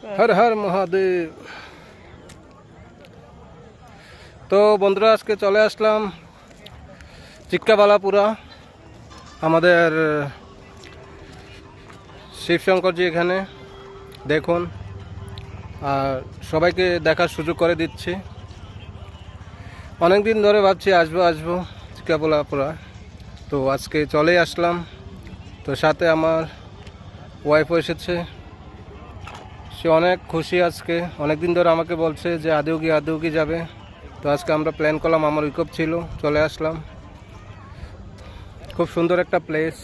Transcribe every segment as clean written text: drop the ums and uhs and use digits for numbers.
হর হর মহাদেব। তো বন্ধুরা, আজকে চলে আসলাম চিক্কাবালাপুরা। আমাদের শিবশঙ্করজি এখানে দেখুন, আর সবাইকে দেখার সুযোগ করে দিচ্ছি। অনেক দিন ধরে ভাবছি আসবো চিক্কাবালাপুরা, তো আজকে চলে আসলাম। তো সাথে আমার ওয়াইফও এসেছে, সে অনেক খুশি। আজকে অনেক দিন ধরে আমাকে বলছে যে আদিউগি যাবে। তো আজকে আমরা প্ল্যান করলাম, আমার উইকঅফ ছিল, চলে আসলাম। খুব সুন্দর একটা প্লেস,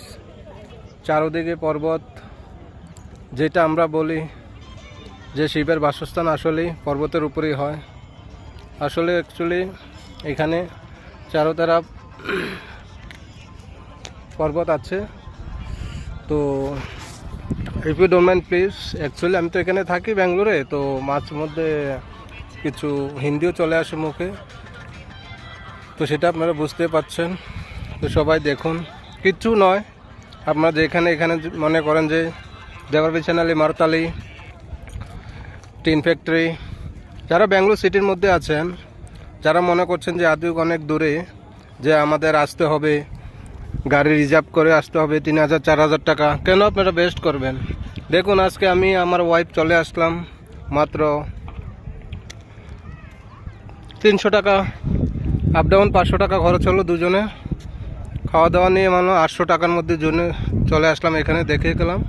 চারোদিকে পর্বত। যেটা আমরা বলি যে শিবের বাসস্থান আসলেই পর্বতের উপরেই হয়। আসলে অ্যাকচুয়ালি এখানে চারোতারা পর্বত আছে। তো if you don't mind please, actually আমি তো এখানে থাকি ব্যাঙ্গালোরে, তো মাঝে মধ্যে কিছু হিন্দিও চলে আসে মুখে, তো সেটা আপনারা বুঝতে পারছেন। তো সবাই দেখুন, কিচ্ছু নয়, আপনারা যেখানে এখানে মনে করেন যে দেওয়ারবিছানালি, মারতালি, টিন ফ্যাক্টরি, যারা ব্যাঙ্গালোর সিটির মধ্যে আছেন, যারা মনে করছেন যে আদিউগ অনেক দূরে, যে আমাদের আসতে হবে, গাড়ি রিজার্ভ করে আসতে হবে 3,000 4,000 টাকা, কেন আপনারা বেস্ট করবেন? দেখুন, আজকে আমি আমার ওয়াইফ চলে আসলাম, মাত্র 300 টাকা আপ ডাউন, 500 টাকা খরচ হলো দুজনে। খাওয়া দাওয়া নিয়ে 800 টাকার মধ্যে জন্য চলে আসলাম এখানে, দেখে গেলাম।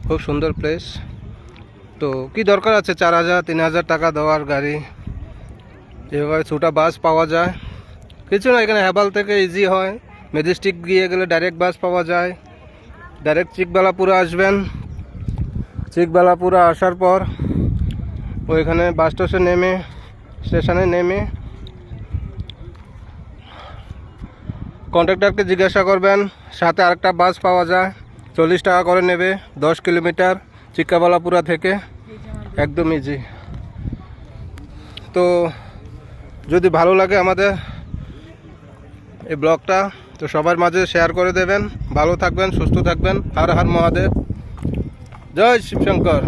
খুব সুন্দর প্লেস। তো কি দরকার আছে 4,000 3,000 টাকা দেওয়ার? গাড়ি যেভাবে ছোটা বাস পাওয়া যায়, কিছু না, এখানে হেবাল থেকে ইজি হয়। মেজেস্টিক গিয়ে গেলে ডাইরেক্ট বাস পাওয়া যায়। ডাইরেক্ট চিকবালাপুরা আসবেন, চিকবালাপুরা আসার পর ওইখানে বাস স্টেশনে নেমে কন্ট্রাক্টরকে জিজ্ঞাসা করবেন, সাথে আরেকটা বাস পাওয়া যায়, 40 টাকা করে নেবে, 10 কিলোমিটার চিক্কাবালাপুরা থেকে, একদম ইজি। তো যদি ভালো লাগে আমাদের এই ব্লগটা, তো সবার মাঝে শেয়ার করে দেবেন। ভালো থাকবেন, সুস্থ থাকবেন। হর হর মহাদেব, জয় শিবশঙ্কর।